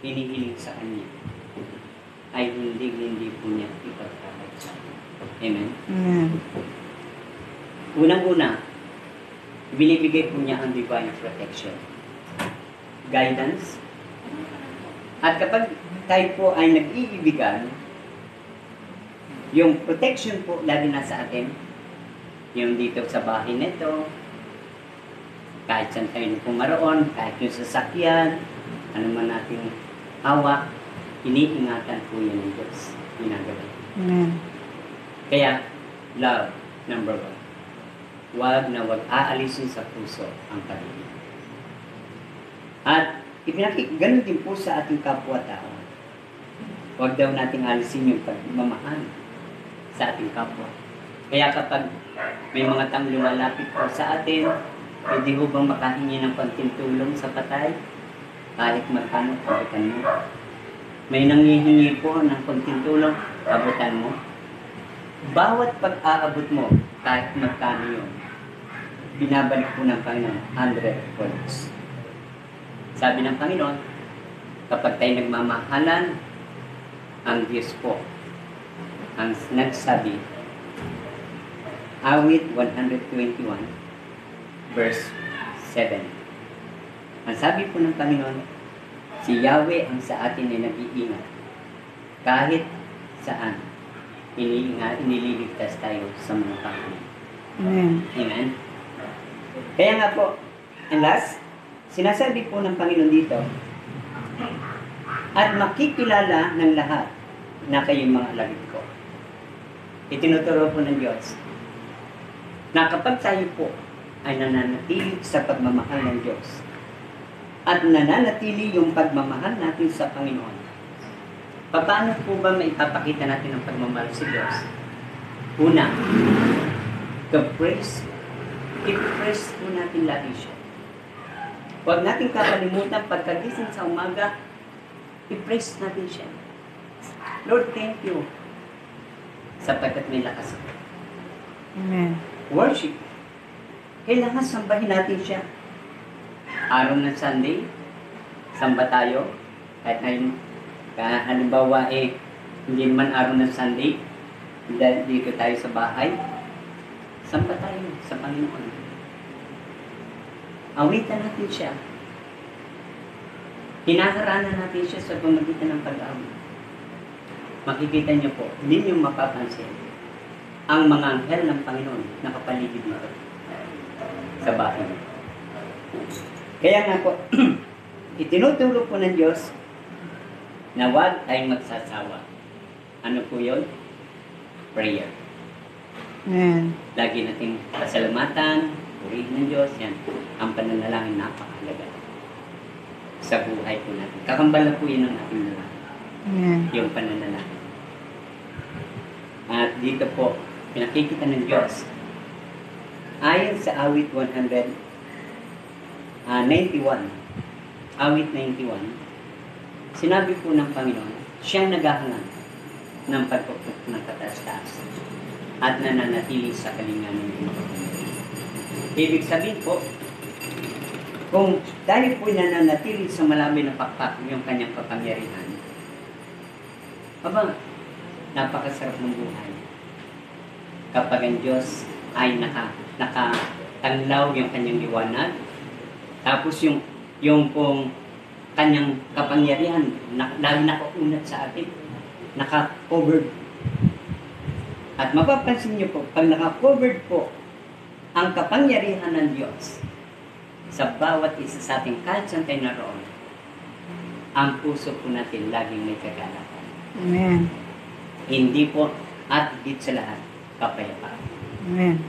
hinihiling sa Kanya ay hindi po niya ipagkakatsa. Amen? Amen. Unang-una, binibigay po niya ang divine protection, guidance, at kapag tayo po ay nag-iibigan, yung protection po lagi nasa atin, yung dito sa bahay nito, kahit saan tayo pumaroon, kahit yung sasakyan, ano man nating hawak, iniingatan po yan ng Diyos. Ginagawa. Amen. Kaya, love, number 1. Huwag na huwag aalisin sa puso ang pag-ibig. At ganun din po sa ating kapwa-tao. Huwag daw nating alisin yung pagmamahal sa ating kapwa. Kaya kapag may mga taong lumalapit po sa atin, pwede ho bang makahingi ng konting tulong sa patay? Kahit magkano, abutan mo. May nanghihingi po ng konting tulong, abutan mo. Bawat pag-aabot mo, kahit magkano yun, binabalik po ng Panginoon 100 folds. Sabi ng Panginoon, kapag tayo nagmamahalan, ang Diyos po ang nagsabi, Awit 121, verse 7. Ang sabi po ng Panginoon, si Yahweh ang sa atin ay nag-iingat. Kahit saan, inililigtas tayo sa mga tao. Amen. Amen? Kaya nga po, and last, sinasabi po ng Panginoon dito, at makikilala ng lahat na kayong mga alagad ko. Itinuturo po ng Diyos na kapag tayo po ay nananatili sa pagmamahal ng Diyos at nananatili yung pagmamahal natin sa Panginoon, paano po ba maipapakita natin ang pagmamahal sa Diyos? Una, i-praise po natin lagi siya. Huwag natin kakalimutan pagkagising sa umaga, i-praise natin siya. Lord, thank you sapagkat may lakas ako. Amen. Worship. Kailangan sambahin natin siya. Araw ng Sunday, samba tayo. Kahit ngayon, halimbawa hindi naman araw ng Sunday, dahil dito tayo sa bahay, samba tayo sa Panginoon. Awitan natin siya. Hinaharana natin siya sa pamagitan ng pag-awit. Makikita niyo po, hindi niyo mapapansin ang mga anghel ng Panginoon nakapaligid nito sa bahay. Kaya nga po, itinuturo po ng Diyos na huwag tayong magsasawa. Ano po yun? Prayer. Amen. Lagi nating pasalamatan, purihin ng Diyos, yan. Ang pananalangin napakahalaga sa buhay po natin. Kakambala po yun ang ating lalaki. Amen. Yung pananalangin. At dito po, pinakikita ng Diyos. Ayon sa awit 91, awit 91, sinabi po ng Panginoon, siyang naghahanap ng pagpupok ng kataas-taas at nananatili sa kalinganan ng mga. Ibig sabihin po, kung tayo po nananatili sa malalim na pakpak yung kanyang kapangyarihan, napakasarap ng buhay. Kapag ang Diyos ay nakatanglaw yung kanyang liwanag, tapos yung pong kanyang kapangyarihan, lagi nakaunat sa atin, naka-covered. At mapapansin niyo po, pag naka-covered po ang kapangyarihan ng Diyos sa bawat isa sa ating kahit saan tayo naroon, ang puso po natin laging may kagalakan. Amen. Hindi po, at higit sa lahat, kapayapaan. Amen.